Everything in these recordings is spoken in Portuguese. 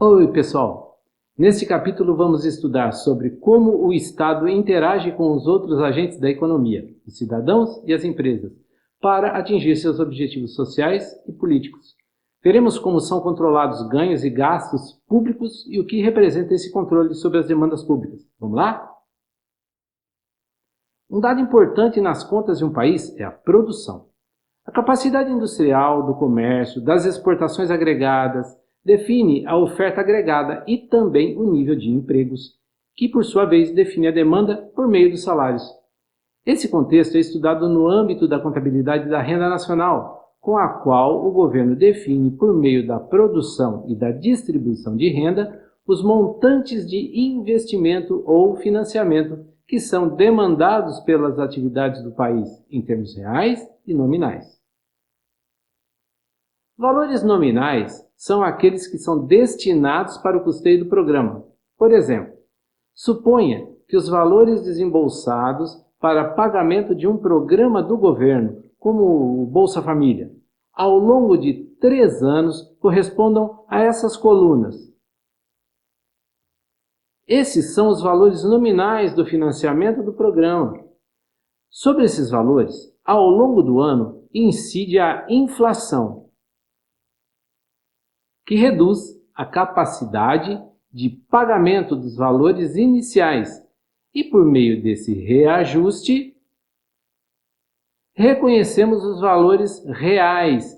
Oi, pessoal! Neste capítulo vamos estudar sobre como o Estado interage com os outros agentes da economia, os cidadãos e as empresas, para atingir seus objetivos sociais e políticos. Veremos como são controlados ganhos e gastos públicos e o que representa esse controle sobre as demandas públicas. Vamos lá? Um dado importante nas contas de um país é a produção. A capacidade industrial, do comércio, das exportações agregadas, define a oferta agregada e também o nível de empregos, que por sua vez define a demanda por meio dos salários. Esse contexto é estudado no âmbito da contabilidade da renda nacional, com a qual o governo define, por meio da produção e da distribuição de renda, os montantes de investimento ou financiamento que são demandados pelas atividades do país em termos reais e nominais. Valores nominais são aqueles que são destinados para o custeio do programa. Por exemplo, suponha que os valores desembolsados para pagamento de um programa do governo, como o Bolsa Família, ao longo de 3 anos correspondam a essas colunas. Esses são os valores nominais do financiamento do programa. Sobre esses valores, ao longo do ano, incide a inflação, que reduz a capacidade de pagamento dos valores iniciais e, por meio desse reajuste, reconhecemos os valores reais,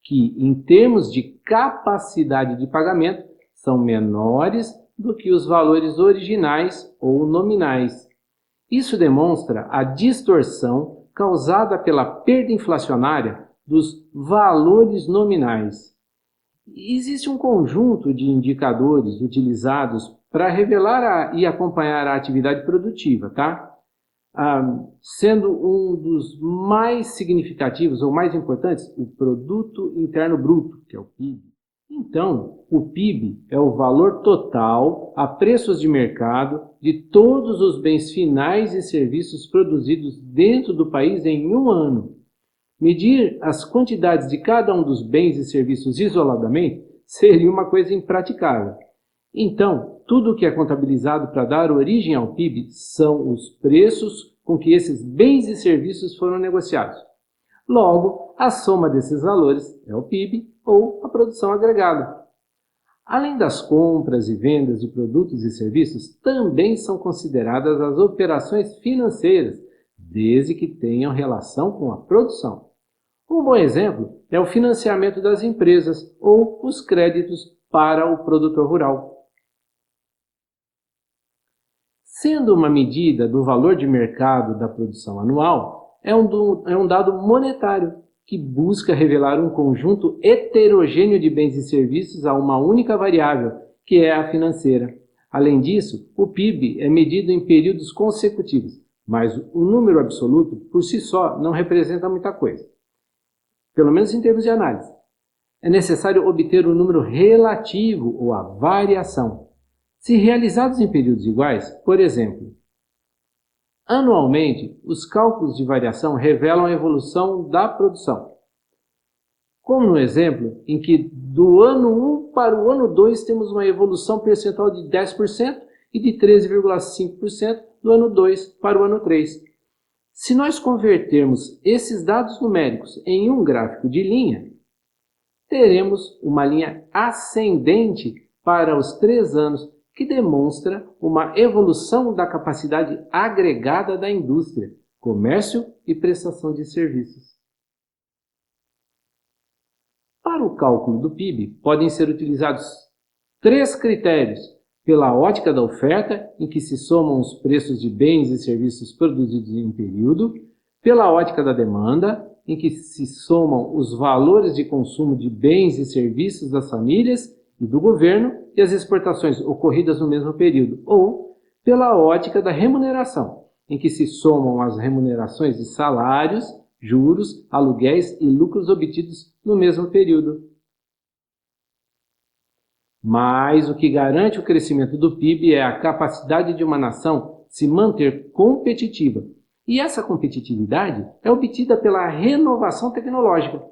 que, em termos de capacidade de pagamento, são menores do que os valores originais ou nominais. Isso demonstra a distorção causada pela perda inflacionária dos valores nominais. Existe um conjunto de indicadores utilizados para revelar e acompanhar a atividade produtiva, tá? Sendo um dos mais significativos ou mais importantes o Produto Interno Bruto, que é o PIB. Então, o PIB é o valor total a preços de mercado de todos os bens finais e serviços produzidos dentro do país em um ano. Medir as quantidades de cada um dos bens e serviços isoladamente seria uma coisa impraticável. Então, tudo o que é contabilizado para dar origem ao PIB são os preços com que esses bens e serviços foram negociados. Logo, a soma desses valores é o PIB ou a produção agregada. Além das compras e vendas de produtos e serviços, também são consideradas as operações financeiras, desde que tenham relação com a produção. Um bom exemplo é o financiamento das empresas ou os créditos para o produtor rural. Sendo uma medida do valor de mercado da produção anual, é um dado monetário que busca revelar um conjunto heterogêneo de bens e serviços a uma única variável, que é a financeira. Além disso, o PIB é medido em períodos consecutivos, mas o número absoluto, por si só, não representa muita coisa, pelo menos em termos de análise. É necessário obter o número relativo ou a variação. Se realizados em períodos iguais, por exemplo, anualmente, os cálculos de variação revelam a evolução da produção. Como no exemplo em que do ano 1 para o ano 2 temos uma evolução percentual de 10% e de 13,5% do ano 2 para o ano 3. Se nós convertermos esses dados numéricos em um gráfico de linha, teremos uma linha ascendente para os 3 anos, que demonstra uma evolução da capacidade agregada da indústria, comércio e prestação de serviços. Para o cálculo do PIB, podem ser utilizados 3 critérios: pela ótica da oferta, em que se somam os preços de bens e serviços produzidos em um período; pela ótica da demanda, em que se somam os valores de consumo de bens e serviços das famílias e do governo e as exportações ocorridas no mesmo período; ou pela ótica da remuneração, em que se somam as remunerações de salários, juros, aluguéis e lucros obtidos no mesmo período. Mas o que garante o crescimento do PIB é a capacidade de uma nação se manter competitiva. E essa competitividade é obtida pela renovação tecnológica.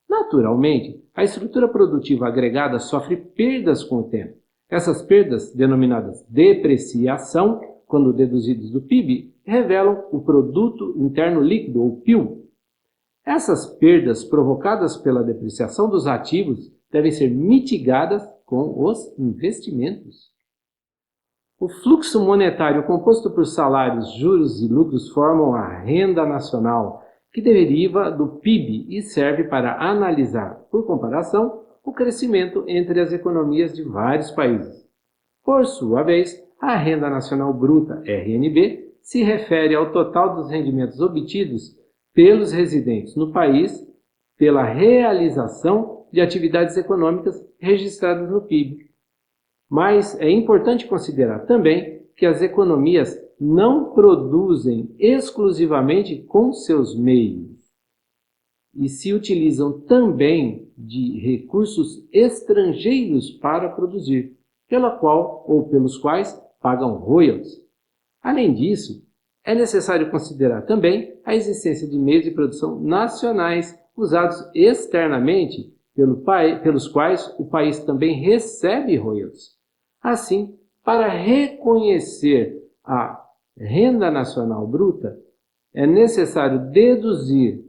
Naturalmente, a estrutura produtiva agregada sofre perdas com o tempo, Essas perdas, denominadas depreciação, quando deduzidas do PIB, revelam o Produto Interno Líquido, ou PIL. Essas perdas provocadas pela depreciação dos ativos devem ser mitigadas com os investimentos. O fluxo monetário composto por salários, juros e lucros formam a renda nacional, que deriva do PIB e serve para analisar, por comparação, o crescimento entre as economias de vários países. Por sua vez, a Renda Nacional Bruta, RNB, se refere ao total dos rendimentos obtidos pelos residentes no país pela realização de atividades econômicas registradas no PIB. Mas é importante considerar também que as economias não produzem exclusivamente com seus meios e se utilizam também de recursos estrangeiros para produzir, pela qual ou pelos quais pagam royalties. Além disso, é necessário considerar também a existência de meios de produção nacionais usados externamente pelos quais o país também recebe royalties. Assim, para reconhecer a renda nacional bruta, é necessário deduzir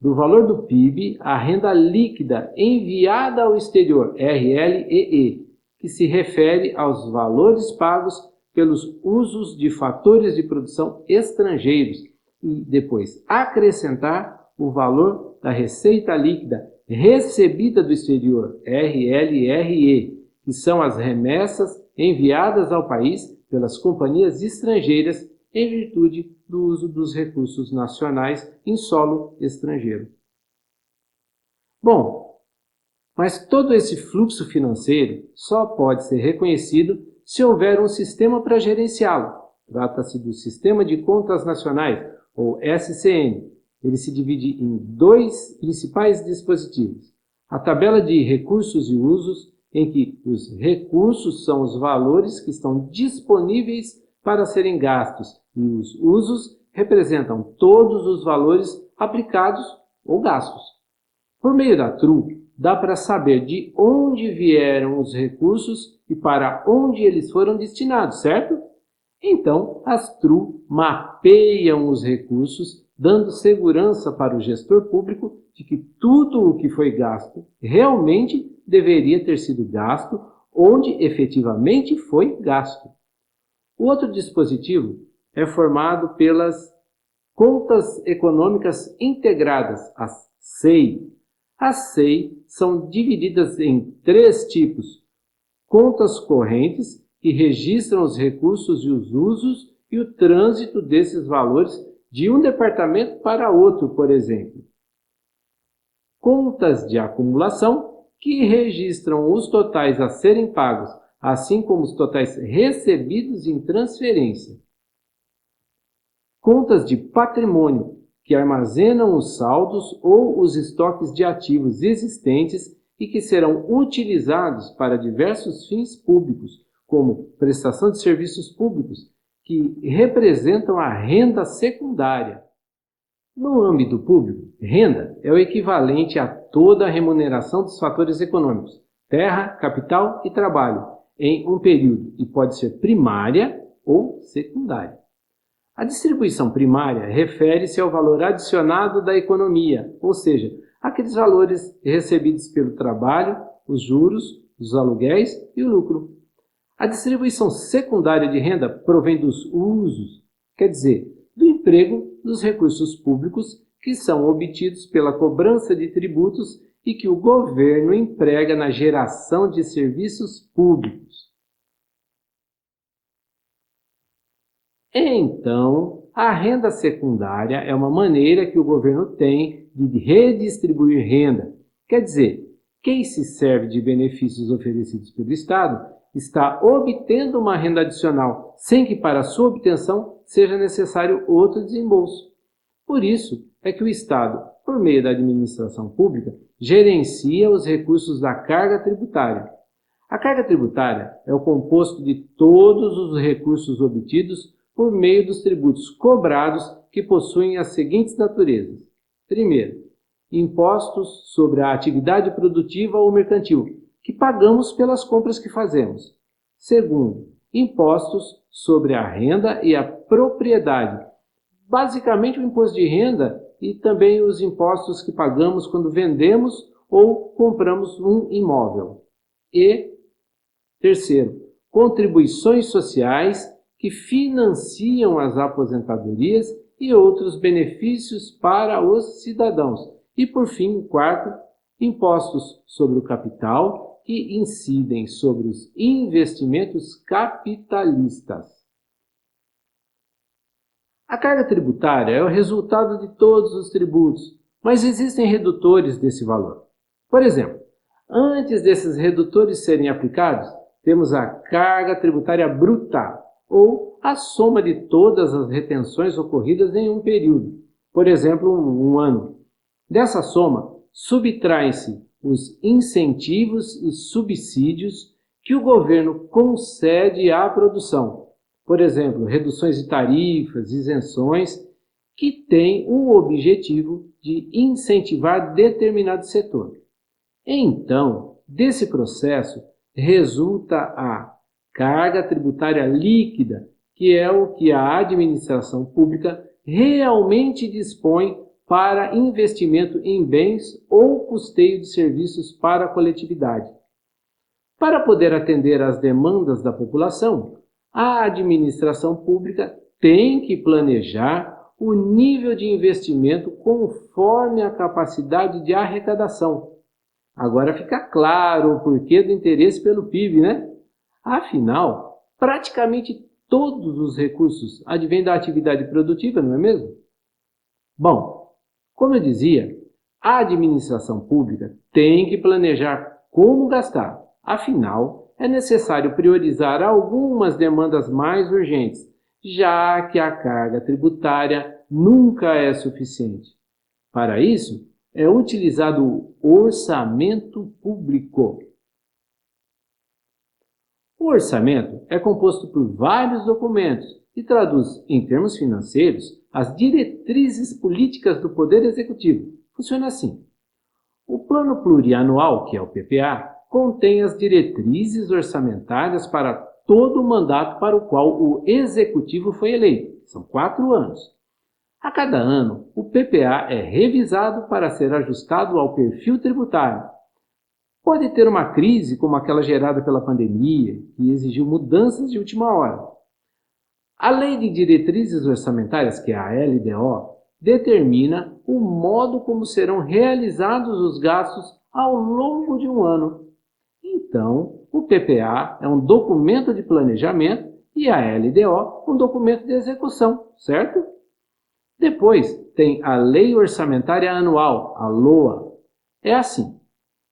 do valor do PIB a renda líquida enviada ao exterior, RLEE, que se refere aos valores pagos pelos usos de fatores de produção estrangeiros e depois acrescentar o valor da receita líquida recebida do exterior, RLRE, que são as remessas enviadas ao país pelas companhias estrangeiras em virtude do uso dos recursos nacionais em solo estrangeiro. Bom, mas todo esse fluxo financeiro só pode ser reconhecido se houver um sistema para gerenciá-lo. Trata-se do Sistema de Contas Nacionais, ou SCN. Ele se divide em dois principais dispositivos. A tabela de recursos e usos, em que os recursos são os valores que estão disponíveis para serem gastos e os usos representam todos os valores aplicados ou gastos. Por meio da TRU, dá para saber de onde vieram os recursos e para onde eles foram destinados, certo? Então, as TRU mapeiam os recursos, dando segurança para o gestor público de que tudo o que foi gasto realmente deveria ter sido gasto onde efetivamente foi gasto. O outro dispositivo é formado pelas Contas Econômicas Integradas, as CEI. As CEI são divididas em três tipos: contas correntes, que registram os recursos e os usos e o trânsito desses valores de um departamento para outro, por exemplo. Contas de acumulação, que registram os totais a serem pagos, assim como os totais recebidos em transferência. Contas de patrimônio, que armazenam os saldos ou os estoques de ativos existentes e que serão utilizados para diversos fins públicos, como prestação de serviços públicos, que representam a renda secundária. No âmbito público, renda é o equivalente a toda a remuneração dos fatores econômicos, terra, capital e trabalho, em um período e pode ser primária ou secundária. A distribuição primária refere-se ao valor adicionado da economia, ou seja, aqueles valores recebidos pelo trabalho, os juros, os aluguéis e o lucro. A distribuição secundária de renda provém dos usos, quer dizer, do emprego dos recursos públicos que são obtidos pela cobrança de tributos e que o governo emprega na geração de serviços públicos. Então, a renda secundária é uma maneira que o governo tem de redistribuir renda. Quer dizer, quem se serve de benefícios oferecidos pelo Estado está obtendo uma renda adicional, sem que para sua obtenção seja necessário outro desembolso. Por isso é que o Estado, por meio da administração pública, gerencia os recursos da carga tributária. A carga tributária é o composto de todos os recursos obtidos por meio dos tributos cobrados que possuem as seguintes naturezas. Primeiro, impostos sobre a atividade produtiva ou mercantil, que pagamos pelas compras que fazemos. Segundo, impostos sobre a renda e a propriedade. Basicamente o imposto de renda e também os impostos que pagamos quando vendemos ou compramos um imóvel. E, terceiro, contribuições sociais que financiam as aposentadorias e outros benefícios para os cidadãos. E, por fim, quarto, impostos sobre o capital que incidem sobre os investimentos capitalistas. A carga tributária é o resultado de todos os tributos, mas existem redutores desse valor. Por exemplo, antes desses redutores serem aplicados, temos a carga tributária bruta, ou a soma de todas as retenções ocorridas em um período, por exemplo, um ano. Dessa soma, subtraem-se os incentivos e subsídios que o governo concede à produção. Por exemplo, reduções de tarifas, isenções, que têm o objetivo de incentivar determinado setor. Então, desse processo, resulta a carga tributária líquida, que é o que a administração pública realmente dispõe para investimento em bens ou custeio de serviços para a coletividade. Para poder atender às demandas da população, a administração pública tem que planejar o nível de investimento conforme a capacidade de arrecadação. Agora fica claro o porquê do interesse pelo PIB, né? Afinal, praticamente todos os recursos advêm da atividade produtiva, não é mesmo? Bom, como eu dizia, a administração pública tem que planejar como gastar. Afinal, é necessário priorizar algumas demandas mais urgentes, já que a carga tributária nunca é suficiente. Para isso, é utilizado o orçamento público. O orçamento é composto por vários documentos e traduz, em termos financeiros, as diretrizes políticas do Poder Executivo. Funciona assim. O Plano Plurianual, que é o PPA, contém as diretrizes orçamentárias para todo o mandato para o qual o Executivo foi eleito. São 4 anos. A cada ano, o PPA é revisado para ser ajustado ao perfil tributário. Pode ter uma crise como aquela gerada pela pandemia, que exigiu mudanças de última hora. A Lei de Diretrizes Orçamentárias, que é a LDO, determina o modo como serão realizados os gastos ao longo de um ano. Então, o PPA é um documento de planejamento e a LDO um documento de execução, certo? Depois tem a Lei Orçamentária Anual, a LOA. É assim.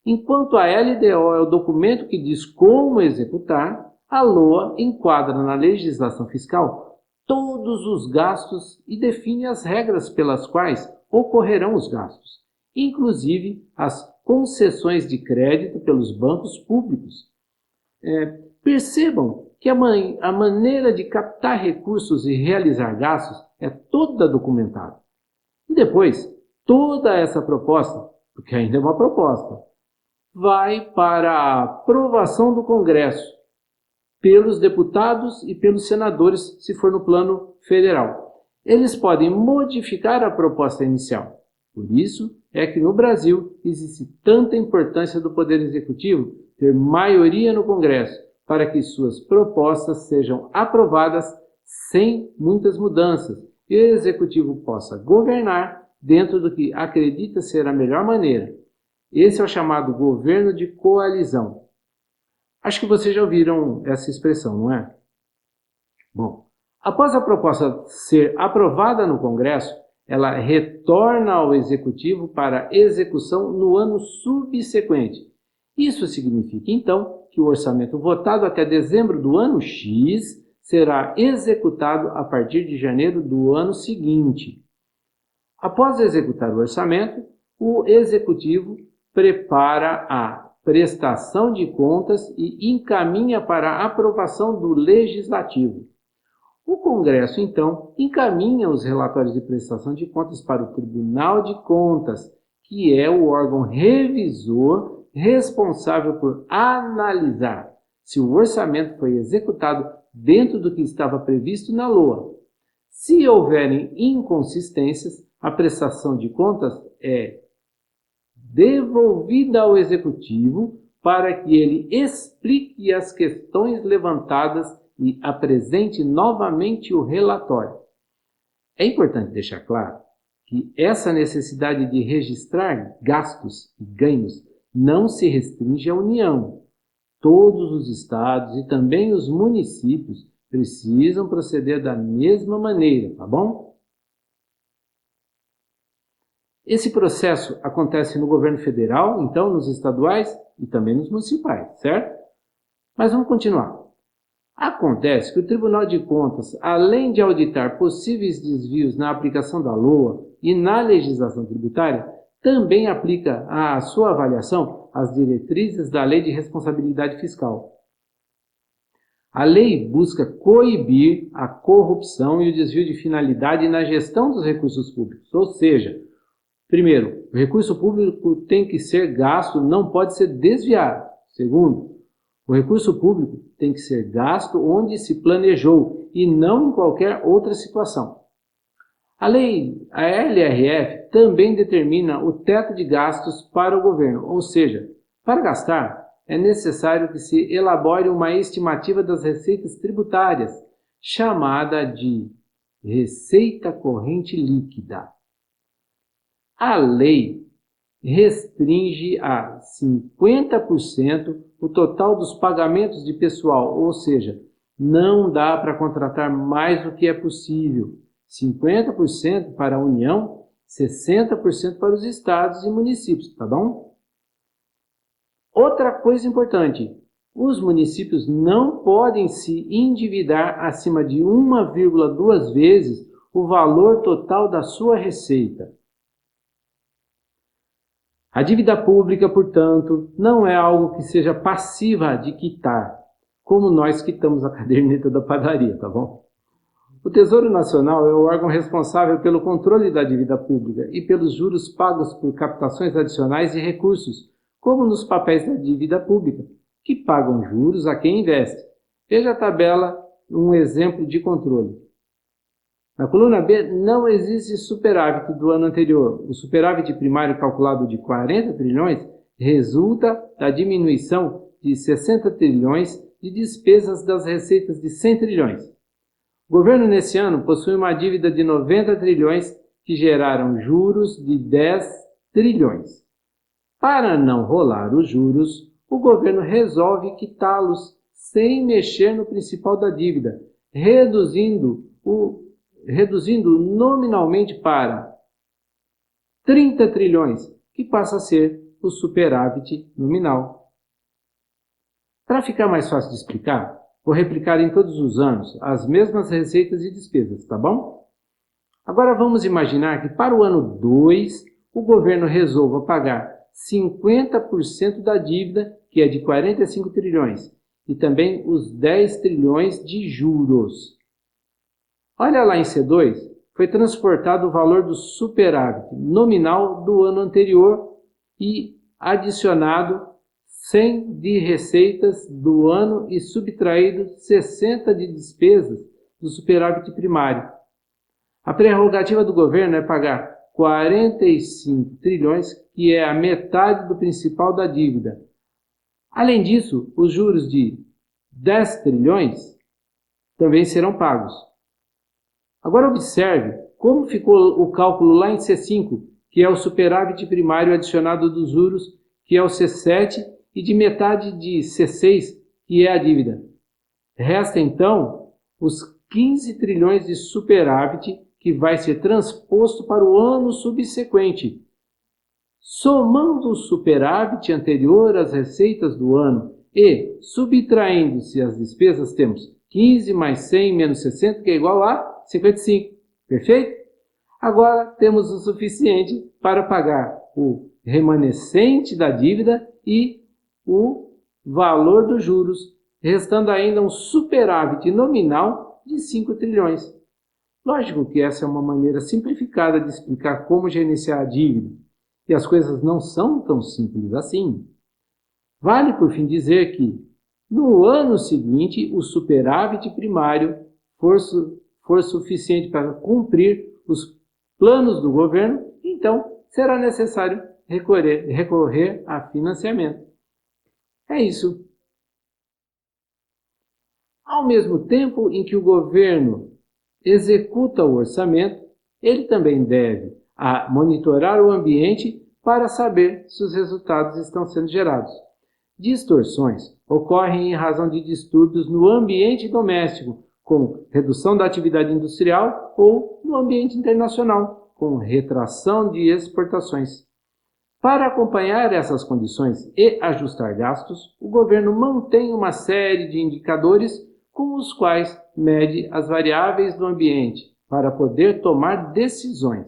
Enquanto a LDO é o documento que diz como executar, a LOA enquadra na legislação fiscal todos os gastos e define as regras pelas quais ocorrerão os gastos, inclusive as concessões de crédito pelos bancos públicos. Percebam que a maneira de captar recursos e realizar gastos é toda documentada. E depois, toda essa proposta, porque ainda é uma proposta, vai para a aprovação do Congresso, pelos deputados e pelos senadores, se for no plano federal. Eles podem modificar a proposta inicial. Por isso é que no Brasil existe tanta importância do Poder Executivo ter maioria no Congresso, para que suas propostas sejam aprovadas sem muitas mudanças e o Executivo possa governar dentro do que acredita ser a melhor maneira. Esse é o chamado governo de coalizão. Acho que vocês já ouviram essa expressão, não é? Bom, após a proposta ser aprovada no Congresso, ela retorna ao Executivo para execução no ano subsequente. Isso significa, então, que o orçamento votado até dezembro do ano X será executado a partir de janeiro do ano seguinte. Após executar o orçamento, o Executivo prepara a prestação de contas e encaminha para a aprovação do Legislativo. O Congresso, então, encaminha os relatórios de prestação de contas para o Tribunal de Contas, que é o órgão revisor responsável por analisar se o orçamento foi executado dentro do que estava previsto na LOA. Se houverem inconsistências, a prestação de contas é devolvida ao Executivo para que ele explique as questões levantadas e apresente novamente o relatório. É importante deixar claro que essa necessidade de registrar gastos e ganhos não se restringe à União. Todos os estados e também os municípios precisam proceder da mesma maneira, tá bom? Esse processo acontece no governo federal, então nos estaduais e também nos municipais, certo? Mas vamos continuar. Acontece que o Tribunal de Contas, além de auditar possíveis desvios na aplicação da LOA e na legislação tributária, também aplica à sua avaliação as diretrizes da Lei de Responsabilidade Fiscal. A lei busca coibir a corrupção e o desvio de finalidade na gestão dos recursos públicos. Ou seja, primeiro, o recurso público tem que ser gasto, não pode ser desviado. Segundo, o recurso público tem que ser gasto onde se planejou e não em qualquer outra situação. A LRF também determina o teto de gastos para o governo, ou seja, para gastar é necessário que se elabore uma estimativa das receitas tributárias, chamada de receita corrente líquida. A lei restringe a 50% o total dos pagamentos de pessoal, ou seja, não dá para contratar mais do que é possível. 50% para a União, 60% para os estados e municípios, tá bom? Outra coisa importante, os municípios não podem se endividar acima de 1,2 vezes o valor total da sua receita. A dívida pública, portanto, não é algo que seja passiva de quitar, como nós quitamos a caderneta da padaria, tá bom? O Tesouro Nacional é o órgão responsável pelo controle da dívida pública e pelos juros pagos por captações adicionais de recursos, como nos papéis da dívida pública, que pagam juros a quem investe. Veja a tabela, um exemplo de controle. Na coluna B, não existe superávit do ano anterior. O superávit primário calculado de 40 trilhões resulta da diminuição de 60 trilhões de despesas das receitas de 100 trilhões. O governo nesse ano possui uma dívida de 90 trilhões que geraram juros de 10 trilhões. Para não rolar os juros, o governo resolve quitá-los sem mexer no principal da dívida, reduzindo nominalmente para 30 trilhões, que passa a ser o superávit nominal. Para ficar mais fácil de explicar, vou replicar em todos os anos as mesmas receitas e despesas, tá bom? Agora vamos imaginar que para o ano 2, o governo resolva pagar 50% da dívida, que é de 45 trilhões, e também os 10 trilhões de juros. Olha lá em C2, foi transportado o valor do superávit nominal do ano anterior e adicionado 100 de receitas do ano e subtraído 60 de despesas do superávit primário. A prerrogativa do governo é pagar 45 trilhões, que é a metade do principal da dívida. Além disso, os juros de 10 trilhões também serão pagos. Agora observe como ficou o cálculo lá em C5, que é o superávit primário adicionado dos juros, que é o C7, e de metade de C6, que é a dívida. Resta então os 15 trilhões de superávit que vai ser transposto para o ano subsequente. Somando o superávit anterior às receitas do ano e subtraindo-se as despesas, temos 15 mais 100 menos 60, que é igual a 55. Perfeito? Agora temos o suficiente para pagar o remanescente da dívida e o valor dos juros, restando ainda um superávit nominal de 5 trilhões. Lógico que essa é uma maneira simplificada de explicar como gerenciar a dívida, e as coisas não são tão simples assim. Vale por fim dizer que, no ano seguinte, o superávit primário for suficiente para cumprir os planos do governo, então será necessário recorrer a financiamento. É isso. Ao mesmo tempo em que o governo executa o orçamento, ele também deve monitorar o ambiente para saber se os resultados estão sendo gerados. Distorções ocorrem em razão de distúrbios no ambiente doméstico, como redução da atividade industrial, ou no ambiente internacional, com retração de exportações. Para acompanhar essas condições e ajustar gastos, o governo mantém uma série de indicadores com os quais mede as variáveis do ambiente para poder tomar decisões.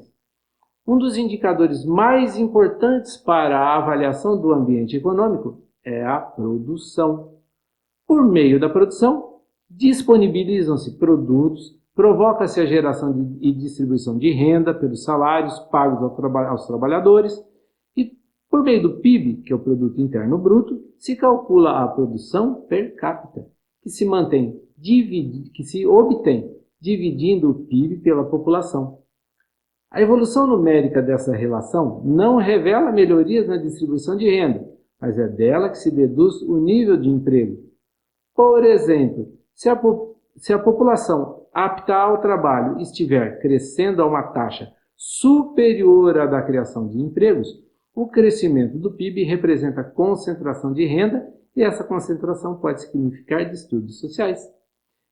Um dos indicadores mais importantes para a avaliação do ambiente econômico é a produção. Por meio da produção, disponibilizam-se produtos, provoca-se a geração e distribuição de renda pelos salários pagos aos trabalhadores e, por meio do PIB, que é o Produto Interno Bruto, se calcula a produção per capita, que se obtém dividindo o PIB pela população. A evolução numérica dessa relação não revela melhorias na distribuição de renda, mas é dela que se deduz o nível de emprego. Por exemplo, se a população apta ao trabalho estiver crescendo a uma taxa superior à da criação de empregos, o crescimento do PIB representa concentração de renda e essa concentração pode significar distúrbios sociais.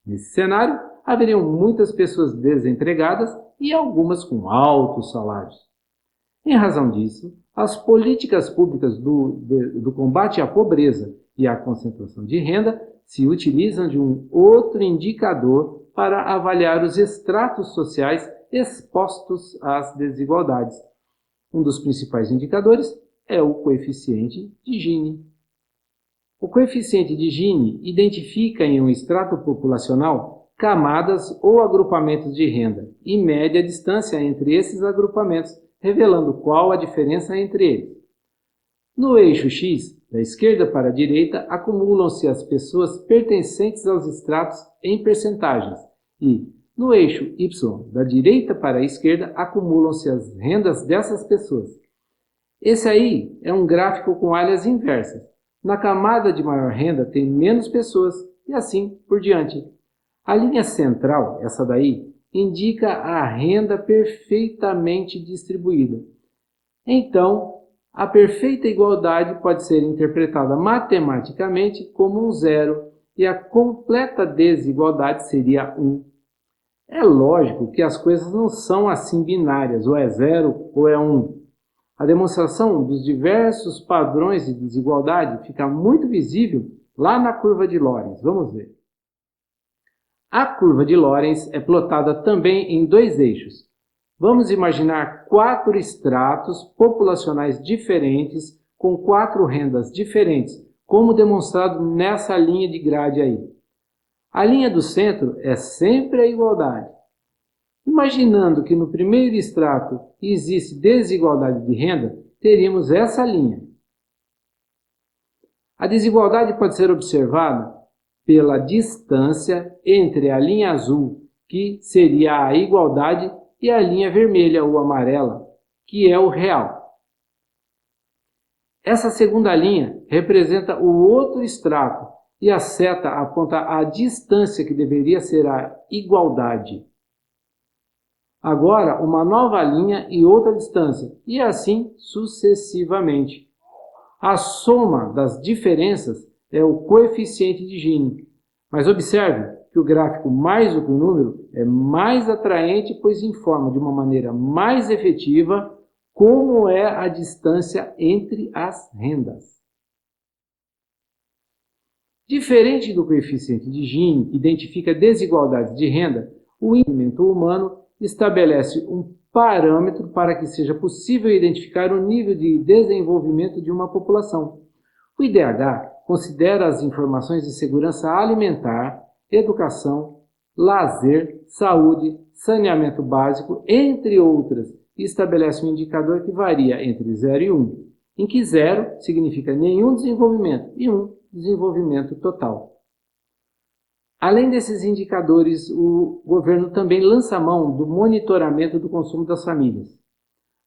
Nesse cenário, haveriam muitas pessoas desempregadas e algumas com altos salários. Em razão disso, as políticas públicas do combate à pobreza e à concentração de renda se utilizam de um outro indicador para avaliar os estratos sociais expostos às desigualdades. Um dos principais indicadores é o coeficiente de Gini. O coeficiente de Gini identifica em um extrato populacional camadas ou agrupamentos de renda e mede a distância entre esses agrupamentos, revelando qual a diferença entre eles. No eixo X, da esquerda para a direita, acumulam-se as pessoas pertencentes aos estratos em percentagens e, no eixo Y, da direita para a esquerda, acumulam-se as rendas dessas pessoas. Esse aí é um gráfico com áreas inversas. Na camada de maior renda tem menos pessoas e assim por diante. A linha central, essa daí, indica a renda perfeitamente distribuída. Então, a perfeita igualdade pode ser interpretada matematicamente como um zero e a completa desigualdade seria 1. É lógico que as coisas não são assim binárias, ou é 0 ou é 1. A demonstração dos diversos padrões de desigualdade fica muito visível lá na curva de Lorenz. Vamos ver. A curva de Lorenz é plotada também em 2 eixos. Vamos imaginar 4 estratos populacionais diferentes com 4 rendas diferentes, como demonstrado nessa linha de grade aí. A linha do centro é sempre a igualdade. Imaginando que no primeiro extrato existe desigualdade de renda, teríamos essa linha. A desigualdade pode ser observada pela distância entre a linha azul, que seria a igualdade, e a linha vermelha ou amarela, que é o real. Essa segunda linha representa o outro extrato e a seta aponta a distância que deveria ser a igualdade. Agora, uma nova linha e outra distância, e assim sucessivamente. A soma das diferenças é o coeficiente de Gini. Mas observe que o gráfico mais do que o número é mais atraente, pois informa de uma maneira mais efetiva como é a distância entre as rendas. Diferente do coeficiente de Gini, que identifica desigualdades de renda, o índice humano estabelece um parâmetro para que seja possível identificar o nível de desenvolvimento de uma população. O IDH considera as informações de segurança alimentar, educação, lazer, saúde, saneamento básico, entre outras, e estabelece um indicador que varia entre 0 e 1. em que 0 significa nenhum desenvolvimento e 1, desenvolvimento total. Além desses indicadores, o governo também lança mão do monitoramento do consumo das famílias.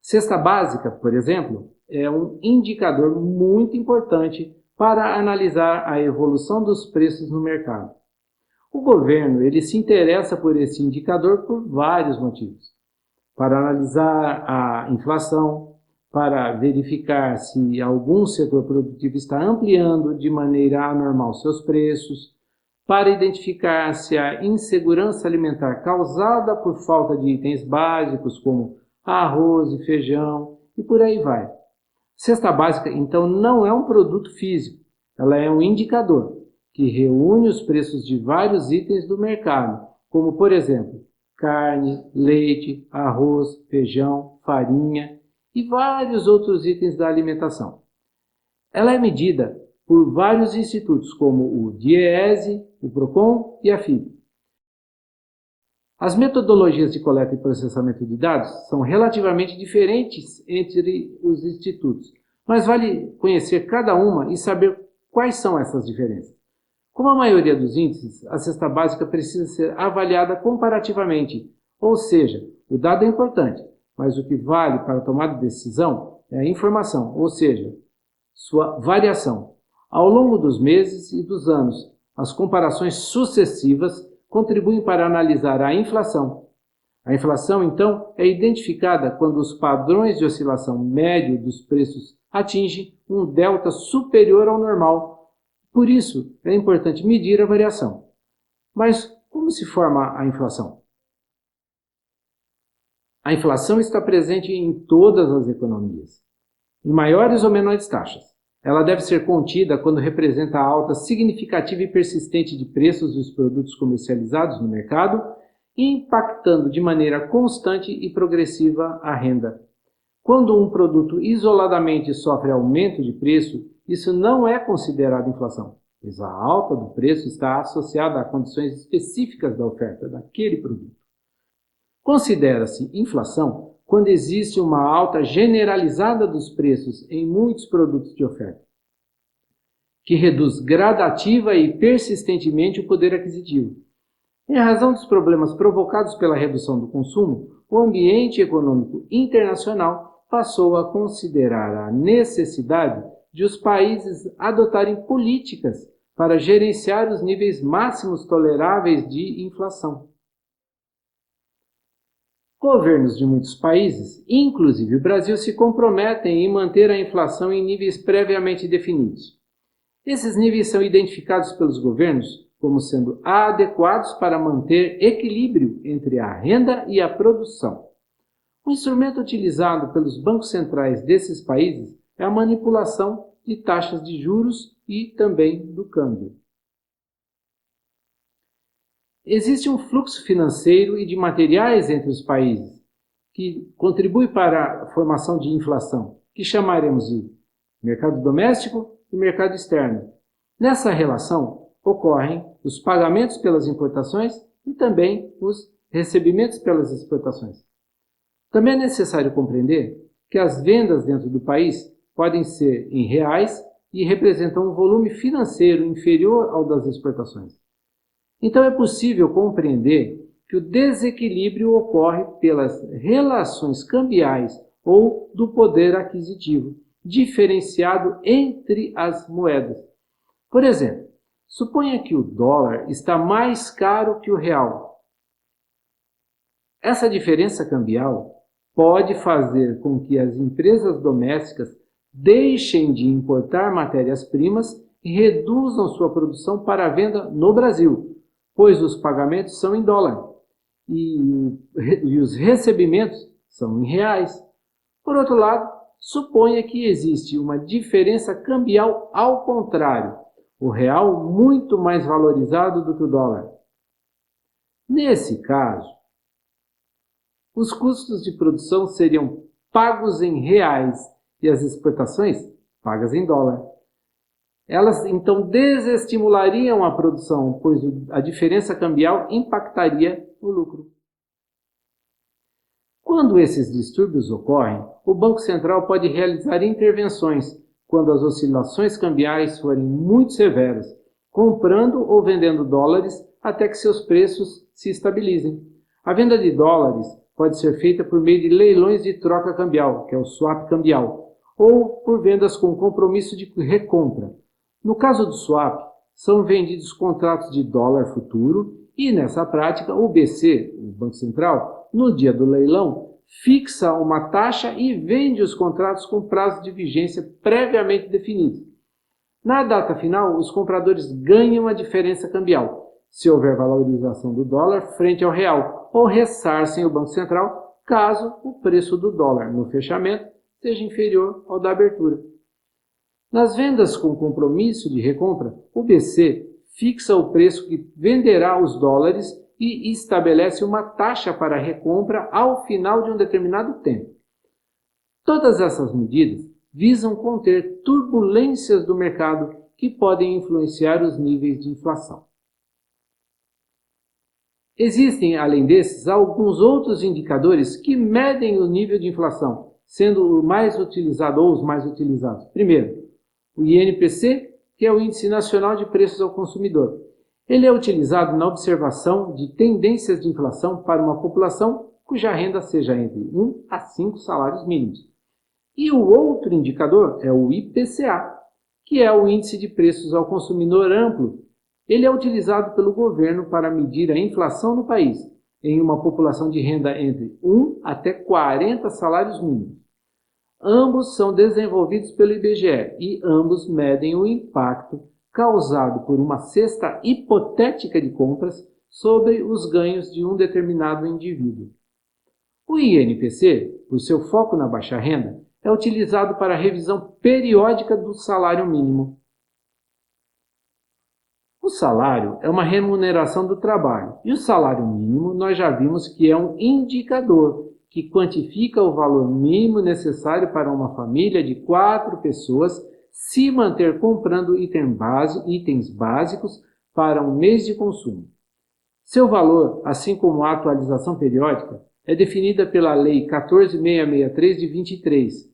Cesta básica, por exemplo, é um indicador muito importante para analisar a evolução dos preços no mercado. O governo ele se interessa por esse indicador por vários motivos. Para analisar a inflação, para verificar se algum setor produtivo está ampliando de maneira anormal seus preços, para identificar se a insegurança alimentar causada por falta de itens básicos como arroz e feijão e por aí vai. Cesta básica, então, não é um produto físico, ela é um indicador que reúne os preços de vários itens do mercado, como, por exemplo, carne, leite, arroz, feijão, farinha e vários outros itens da alimentação. Ela é medida por vários institutos, como o DIEESE, o PROCON e a FIPE. As metodologias de coleta e processamento de dados são relativamente diferentes entre os institutos, mas vale conhecer cada uma e saber quais são essas diferenças. Como a maioria dos índices, a cesta básica precisa ser avaliada comparativamente, ou seja, o dado é importante, mas o que vale para a tomada de decisão é a informação, ou seja, sua variação. Ao longo dos meses e dos anos, as comparações sucessivas contribuem para analisar a inflação. A inflação, então, é identificada quando os padrões de oscilação médio dos preços atingem um delta superior ao normal. Por isso, é importante medir a variação. Mas como se forma a inflação? A inflação está presente em todas as economias, em maiores ou menores taxas. Ela deve ser contida quando representa a alta significativa e persistente de preços dos produtos comercializados no mercado, impactando de maneira constante e progressiva a renda. Quando um produto isoladamente sofre aumento de preço, isso não é considerado inflação, pois a alta do preço está associada a condições específicas da oferta daquele produto. Considera-se inflação quando existe uma alta generalizada dos preços em muitos produtos de oferta, que reduz gradativa e persistentemente o poder aquisitivo. Em razão dos problemas provocados pela redução do consumo, o ambiente econômico internacional passou a considerar a necessidade de os países adotarem políticas para gerenciar os níveis máximos toleráveis de inflação. Governos de muitos países, inclusive o Brasil, se comprometem em manter a inflação em níveis previamente definidos. Esses níveis são identificados pelos governos como sendo adequados para manter equilíbrio entre a renda e a produção. O instrumento utilizado pelos bancos centrais desses países é a manipulação de taxas de juros e também do câmbio. Existe um fluxo financeiro e de materiais entre os países que contribui para a formação de inflação, que chamaremos de mercado doméstico e mercado externo. Nessa relação ocorrem os pagamentos pelas importações e também os recebimentos pelas exportações. Também é necessário compreender que as vendas dentro do país podem ser em reais e representam um volume financeiro inferior ao das exportações. Então é possível compreender que o desequilíbrio ocorre pelas relações cambiais ou do poder aquisitivo, diferenciado entre as moedas. Por exemplo, suponha que o dólar está mais caro que o real. Essa diferença cambial pode fazer com que as empresas domésticas deixem de importar matérias-primas e reduzam sua produção para a venda no Brasil, pois os pagamentos são em dólar e os recebimentos são em reais. Por outro lado, suponha que existe uma diferença cambial ao contrário, o real muito mais valorizado do que o dólar. Nesse caso, os custos de produção seriam pagos em reais e as exportações pagas em dólar. Elas então desestimulariam a produção, pois a diferença cambial impactaria o lucro. Quando esses distúrbios ocorrem, o Banco Central pode realizar intervenções quando as oscilações cambiais forem muito severas, comprando ou vendendo dólares até que seus preços se estabilizem. A venda de dólares pode ser feita por meio de leilões de troca cambial, que é o swap cambial, ou por vendas com compromisso de recompra. No caso do swap, são vendidos contratos de dólar futuro e, nessa prática, o BC, o Banco Central, no dia do leilão, fixa uma taxa e vende os contratos com prazo de vigência previamente definido. Na data final, os compradores ganham a diferença cambial, se houver valorização do dólar frente ao real, ou ressarcem o Banco Central caso o preço do dólar no fechamento seja inferior ao da abertura. Nas vendas com compromisso de recompra, o BC fixa o preço que venderá os dólares e estabelece uma taxa para a recompra ao final de um determinado tempo. Todas essas medidas visam conter turbulências do mercado que podem influenciar os níveis de inflação. Existem, além desses, alguns outros indicadores que medem o nível de inflação, sendo o mais utilizado ou os mais utilizados. Primeiro, o INPC, que é o Índice Nacional de Preços ao Consumidor. Ele é utilizado na observação de tendências de inflação para uma população cuja renda seja entre 1 a 5 salários mínimos. E o outro indicador é o IPCA, que é o Índice de Preços ao Consumidor Amplo. Ele é utilizado pelo governo para medir a inflação no país, em uma população de renda entre 1 até 40 salários mínimos. Ambos são desenvolvidos pelo IBGE e ambos medem o impacto causado por uma cesta hipotética de compras sobre os ganhos de um determinado indivíduo. O INPC, por seu foco na baixa renda, é utilizado para a revisão periódica do salário mínimo. O salário é uma remuneração do trabalho e o salário mínimo nós já vimos que é um indicador que quantifica o valor mínimo necessário para uma família de 4 pessoas se manter comprando itens básicos para um mês de consumo. Seu valor, assim como a atualização periódica, é definida pela Lei 14.663 de 23.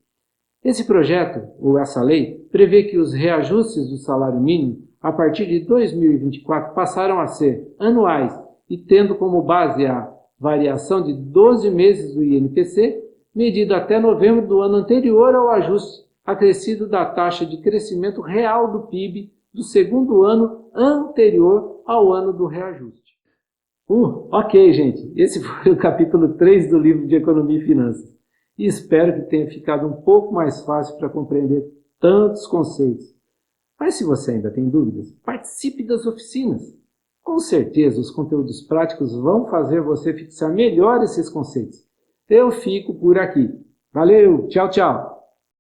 Esse projeto, ou essa lei, prevê que os reajustes do salário mínimo a partir de 2024 passaram a ser anuais e tendo como base a variação de 12 meses do INPC, medido até novembro do ano anterior ao ajuste acrescido da taxa de crescimento real do PIB do segundo ano anterior ao ano do reajuste. Ok, gente, esse foi o capítulo 3 do livro de Economia e Finanças. E espero que tenha ficado um pouco mais fácil para compreender tantos conceitos. Mas se você ainda tem dúvidas, participe das oficinas. Com certeza, os conteúdos práticos vão fazer você fixar melhor esses conceitos. Eu fico por aqui. Valeu, tchau, tchau!